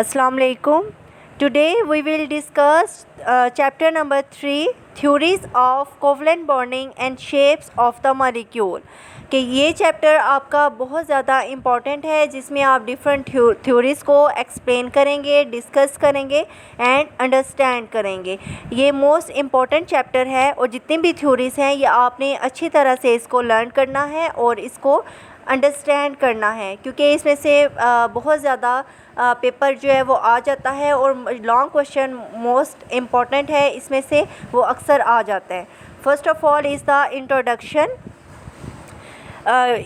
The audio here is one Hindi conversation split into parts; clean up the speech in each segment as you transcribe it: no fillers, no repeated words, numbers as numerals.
Assalamu alaikum. Today we will discuss chapter number 3, theories of covalent bonding and shapes of the molecule. कि ये चैप्टर आपका बहुत ज़्यादा इम्पॉर्टेंट है, जिसमें आप डिफरेंट थ्योरीज़ को एक्सप्लेन करेंगे, डिस्कस करेंगे एंड अंडरस्टैंड करेंगे। ये मोस्ट इम्पॉर्टेंट चैप्टर है और जितनी भी थ्योरीज़ हैं ये आपने अच्छी तरह से इसको लर्न करना है और इसको अंडरस्टैंड करना है, क्योंकि इसमें से बहुत ज़्यादा पेपर जो है वो आ जाता है और लॉन्ग क्वेश्चन मोस्ट इम्पॉर्टेंट है इसमें से वो अक्सर आ जाता है। First of all is the introduction.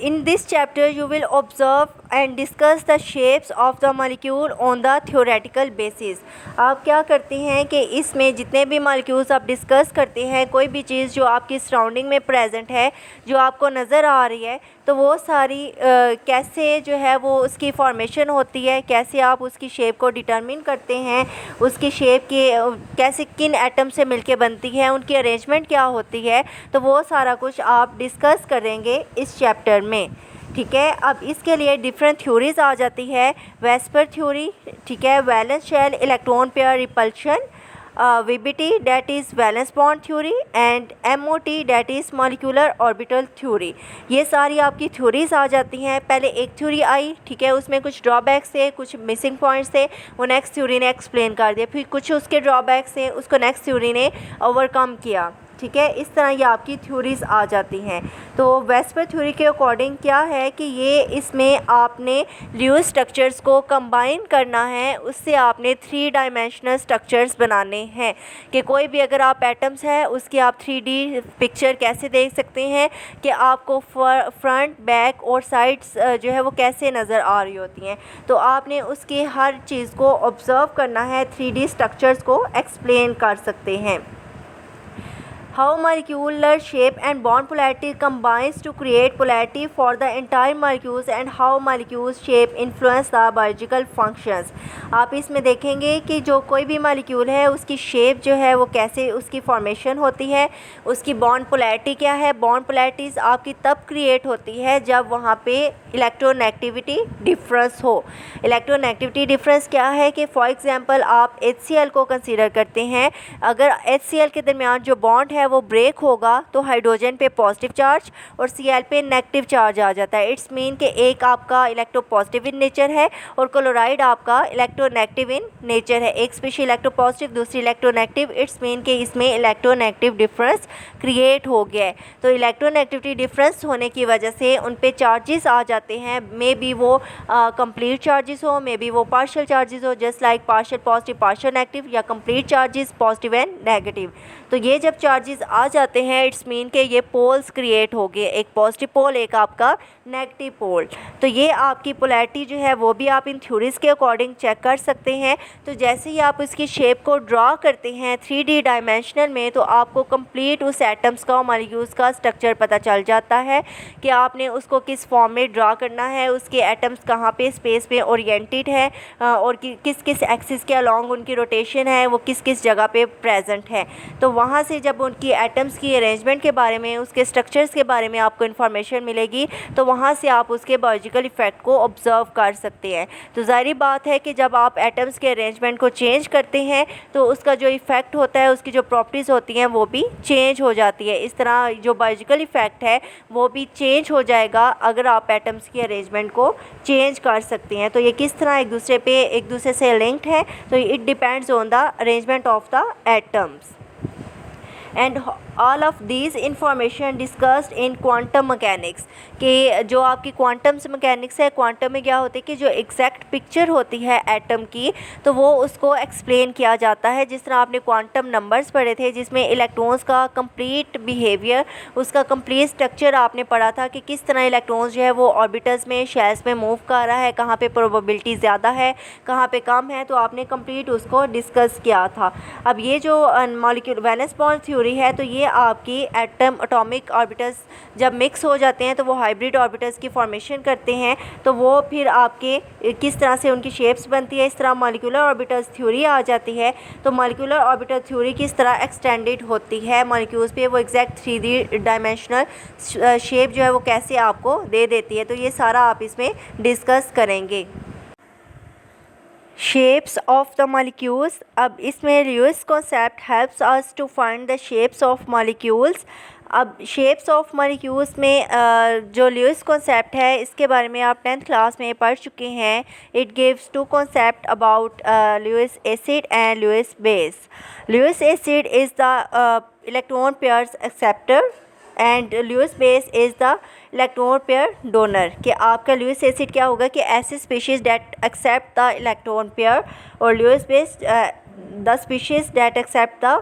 In this chapter you will observe and discuss the shapes of the molecule on the theoretical basis. आप क्या करते हैं कि इसमें जितने भी molecules आप डिस्कस करते हैं, कोई भी चीज़ जो आपकी सराउंडिंग में प्रेजेंट है, जो आपको नज़र आ रही है, तो वो सारी कैसे जो है वो उसकी फॉर्मेशन होती है, कैसे आप उसकी शेप को डिटरमिन करते हैं, उसकी शेप के कैसे किन एटम से मिलके बनती है, उनकी अरेंजमेंट क्या होती है, तो वो सारा कुछ आप डिस्कस करेंगे इस चैप्टर में। ठीक है, अब इसके लिए डिफरेंट थ्योरीज़ आ जाती है। वेस्पर थ्योरी, ठीक है, valence shell electron pair repulsion, VBT that is valence bond theory and MOT that is molecular orbital theory. ये सारी आपकी थ्योरीज आ जाती हैं। पहले एक थ्योरी आई, ठीक है, उसमें कुछ ड्रॉबैक्स थे, कुछ मिसिंग पॉइंट्स थे, वो नेक्स्ट थ्योरी ने एक्सप्लेन कर दिया। फिर कुछ उसके ड्रॉबैक्स थे, उसको नेक्स्ट थ्योरी ने ओवरकम किया। ठीक है, इस तरह ये आपकी थ्योरीज़ आ जाती हैं। तो वेस्पर थ्योरी के अकॉर्डिंग क्या है कि ये इसमें आपने ल्यूइस स्ट्रक्चर्स को कंबाइन करना है, उससे आपने 3 डायमेंशनल स्ट्रक्चर्स बनाने हैं। कि कोई भी अगर आप एटम्स है उसकी आप 3D पिक्चर कैसे देख सकते हैं कि आपको फ्रंट, बैक और साइड्स जो है वो कैसे नज़र आ रही होती हैं। तो आपने उसकी हर चीज़ को ऑब्ज़र्व करना है, 3D स्ट्रक्चर्स को एक्सप्लेन कर सकते हैं। How molecular shape and bond polarity combines to create polarity for the entire molecules and how molecules shape influence the biological functions. आप इसमें देखेंगे कि जो कोई भी मॉलिक्यूल है उसकी शेप जो है वो कैसे उसकी फॉर्मेशन होती है, उसकी बॉन्ड पोलैरिटी क्या है। बॉन्ड पोलैरिटीज़ आपकी तब क्रिएट होती है जब वहाँ पे इलेक्ट्रोनेगेटिविटी डिफरेंस हो। इलेक्ट्रोनेगेटिविटी डिफरेंस क्या है कि फॉर एग्जांपल आप HCl को कंसीडर करते हैं, अगर HCl के दरमियान जो बॉन्ड है वो ब्रेक होगा तो हाइड्रोजन पे पॉजिटिव चार्ज और Cl पे नेगेटिव चार्ज आ जाता है। इट्स मीन कि एक आपका इलेक्ट्रो पॉजिटिव इन नेचर है और क्लोराइड आपका इलेक्ट्रोनेगेटिव इन नेचर है। एक स्पीशी इलेक्ट्रो पॉजिटिव, दूसरी इलेक्ट्रोनेगेटिव। इट्स मीन कि इसमें इलेक्ट्रोनेगेटिव डिफरेंस क्रिएट हो गया है। तो इलेक्ट्रोनेगेटिविटी डिफरेंस होने की वजह से उन पे चार्जेस आ जाते हैं। मे बी वो कंप्लीट चार्जेस हो, मे बी वो पार्शियल चार्जेस हो, just like partial positive, partial negative, या complete charges positive and negative. तो ये जब चार्जेस आ जाते हैं इट्स मीन के ये पोल्स क्रिएट हो गए, एक पॉजिटिव पोल, एक आपका नेगेटिव पोल। तो ये आपकी पोलैरिटी जो है वो भी आप इन थ्योरीज़ के अकॉर्डिंग चेक कर सकते हैं। तो जैसे ही आप उसकी शेप को ड्रा करते हैं 3D डायमेंशनल में, तो आपको कंप्लीट उस एटम्स का और मॉलिक्यूल्स का स्ट्रक्चर पता चल जाता है कि आपने उसको किस फॉर्म में ड्रा करना है, उसके एटम्स कहाँ पे स्पेस पे ओरिएंटेड है और किस किस एक्सिस के अलॉन्ग उनकी रोटेशन है, वो किस किस जगह पे प्रेजेंट है। तो वहाँ से जब उनकी एटम्स की अरेंजमेंट के बारे में, उसके स्ट्रक्चर्स के बारे में आपको इन्फॉर्मेशन मिलेगी, तो वहाँ से आप उसके बायोलॉजिकल इफ़ेक्ट को ऑब्ज़र्व कर सकते हैं। तो ज़ाहिर बात है कि जब आप एटम्स के अरेंजमेंट को चेंज करते हैं तो उसका जो इफ़ेक्ट होता है, उसकी जो प्रॉपर्टीज़ होती हैं वो भी चेंज हो जाती है। इस तरह जो बायोलॉजिकल इफ़ेक्ट है वो भी चेंज हो जाएगा अगर आप एटम्स की अरेंजमेंट को चेंज कर सकते हैं। तो ये किस तरह एक दूसरे से लिंक्ड है, तो it depends on the arrangement of the atoms. And all of these information discussed in quantum mechanics. कि जो आपकी क्वांटम मैकेनिक्स है, क्वांटम में क्या होती है कि जो एग्जैक्ट पिक्चर होती है एटम की, तो वो उसको एक्सप्लेन किया जाता है। जिस तरह आपने क्वांटम नंबर्स पढ़े थे जिसमें इलेक्ट्रॉन्स का कंप्लीट बिहेवियर, उसका कंप्लीट स्ट्रक्चर आपने पढ़ा था कि किस तरह इलेक्ट्रॉन्स जो है वो ऑर्बिटल्स में, शेल्स में मूव कर रहा है, कहाँ पे प्रोबेबिलिटी ज़्यादा है, कहाँ पे कम है, तो आपने कंप्लीट उसको डिस्कस किया था। अब ये जो मॉलिक्यूल वैलेंस बॉन्ड थ्योरी है, तो ये आपकी एटम एटॉमिक ऑर्बिटल्स जब मिक्स हो जाते हैं तो वो हाइब्रिड ऑर्बिटल्स की फॉर्मेशन करते हैं। तो वो फिर आपके किस तरह से उनकी शेप्स बनती है, इस तरह मॉलिक्यूलर ऑर्बिटल्स थ्योरी आ जाती है। तो मॉलिक्यूलर ऑर्बिटल थ्योरी किस तरह एक्सटेंडेड होती है मॉलिक्यूल्स पे, वो एग्जैक्ट 3D डायमेंशनल शेप जो है वो कैसे आपको दे देती है। तो ये सारा आप इसमें डिस्कस करेंगे। Shapes of the molecules. अब इसमें Lewis concept helps us to find the shapes of molecules. अब शेप्स ऑफ मॉलिक्यूल्स में जो ल्यूइस कॉन्सेप्ट है इसके बारे में आप 10th क्लास में पढ़ चुके हैं। It gives two concept about Lewis acid and Lewis base. Lewis acid is the electron pairs acceptor and Lewis base is the electron pair donor. कि आपका ल्यूइस एसिड क्या होगा कि ऐसी species that accept the electron pair, और Lewis base the species that accept the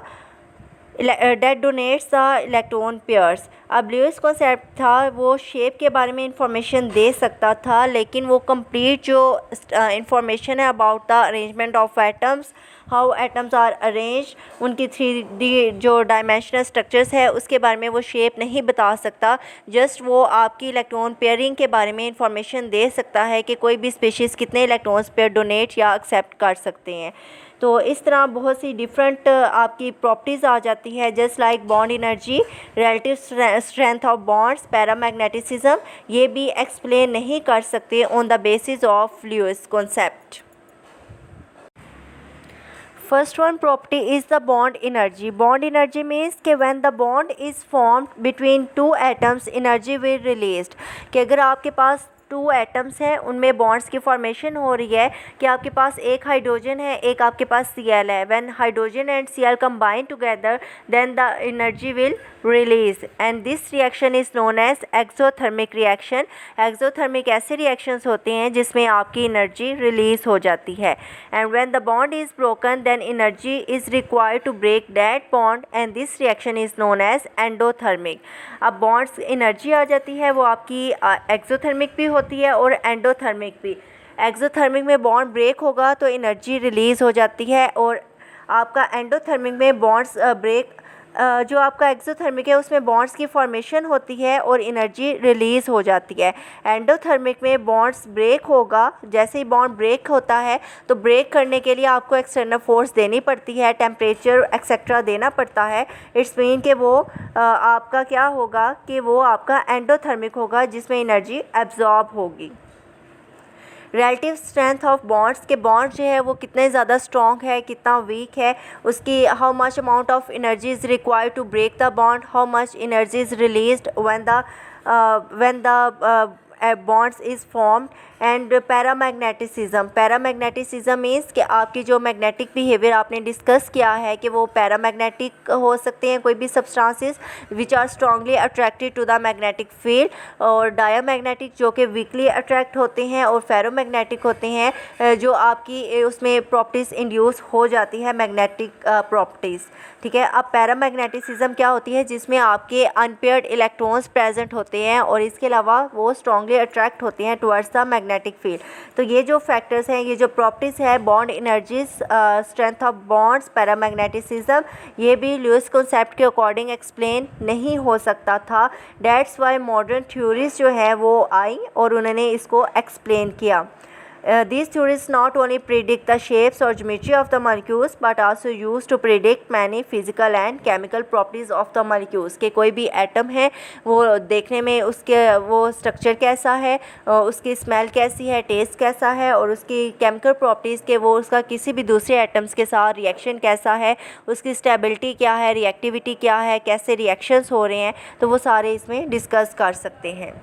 that donates the electron pairs. अब ल्यूइस कॉन्सेप्ट था वो शेप के बारे में इंफॉर्मेशन दे सकता था, लेकिन वो कंप्लीट जो इंफॉर्मेशन है about the arrangement of atoms, how atoms are arrange, उनकी 3D जो डायमेंशनल स्ट्रक्चर्स है उसके बारे में वो शेप नहीं बता सकता। जस्ट वो आपकी इलेक्ट्रॉन पेयरिंग के बारे में इंफॉर्मेशन दे सकता है कि कोई भी स्पीशीज़ कितने इलेक्ट्रॉन्स पेयर डोनेट या एक्सेप्ट कर सकते हैं। तो इस तरह बहुत सी डिफरेंट आपकी प्रॉपर्टीज़ आ जाती है, just like bond energy, relative strength of bonds, paramagnetism, ये भी एक्सप्लेन नहीं कर सकते on the basis of Lewis concept. First one property is the bond energy. Bond energy means कि when the bond is formed between two atoms, energy will released। कि अगर आपके पास 2 एटम्स हैं उनमें बॉन्ड्स की फॉर्मेशन हो रही है, कि आपके पास एक हाइड्रोजन है एक आपके पास Cl है। When hydrogen and Cl combine together then the energy will release and this reaction is known as exothermic reaction। Exothermic ऐसे रिएक्शंस होते हैं जिसमें आपकी एनर्जी रिलीज हो जाती है। And when the bond is broken then energy is required to break that bond and this reaction is known as endothermic. अब बॉन्ड्स एनर्जी आ जाती है वो आपकी एक्सोथर्मिक भी होती है और एंडोथर्मिक भी। एक्सोथर्मिक में बॉन्ड ब्रेक होगा तो एनर्जी रिलीज़ हो जाती है, और आपका एंडोथर्मिक में बॉन्ड्स ब्रेक जो आपका एक्सोथर्मिक है उसमें बॉन्ड्स की फॉर्मेशन होती है और एनर्जी रिलीज़ हो जाती है। एंडोथर्मिक में बॉन्ड्स ब्रेक होगा, जैसे ही बॉन्ड ब्रेक होता है तो ब्रेक करने के लिए आपको एक्सटर्नल फोर्स देनी पड़ती है, टेम्परेचर एक्सेट्रा देना पड़ता है। इट्स मीन कि वो आपका क्या होगा कि वो आपका एंडोथर्मिक होगा जिसमें एनर्जी एब्जॉर्ब होगी। रिलेटिव स्ट्रेंथ ऑफ बॉन्ड्स के बॉन्ड जो है वो कितने ज़्यादा स्ट्रॉन्ग है कितना वीक है, उसकी how much amount of energy is required to break the bond, how much energy is released when the bonds is formed। And paramagnetism. Paramagnetism means कि आपकी जो मैग्नेटिक बिहेवियर आपने डिस्कस किया है कि वो पैरामैग्नेटिक हो सकते हैं कोई भी substances which are strongly attracted to the magnetic field, और डायामैग्नेटिक जो कि वीकली अट्रैक्ट होते हैं, और फेरोमैग्नेटिक होते हैं जो आपकी उसमें प्रॉपर्टीज़ इंड्यूस हो जाती है मैग्नेटिक प्रॉपर्टीज़। ठीक है। अब पैरामैग्नेटिसिज्म क्या होती है जिसमें आपके अनपेयर्ड इलेक्ट्रॉन्स प्रेजेंट होते हैं और इसके अलावा वो स्ट्रांगली अट्रैक्ट होते हैं टुवर्ड्स द मैग्नेटिक फील्ड। तो ये जो फैक्टर्स हैं, ये जो प्रॉपर्टीज़ है, bond energies, strength of bonds, paramagnetism, ये भी ल्यूइस कॉन्सेप्ट के अकॉर्डिंग एक्सप्लेन नहीं हो सकता था। दैट्स वाई मॉडर्न थ्योरीज जो है वो आई और उन्होंने इसको एक्सप्लेन किया। These theories not only predict the shapes or geometry of the molecules but also used to predict many physical and chemical properties of the molecules। कि कोई भी एटम है वो देखने में उसके वो स्ट्रक्चर कैसा है, उसकी स्मेल कैसी है, टेस्ट कैसा है, और उसकी केमिकल प्रॉपर्टीज़ के वो उसका किसी भी दूसरे एटम्स के साथ रिएक्शन कैसा है, उसकी स्टेबिलिटी क्या है, रिएक्टिविटी क्या है, कैसे रिएक्शंस हो रहे हैं, तो वो सारे इसमें डिस्कस कर सकते हैं।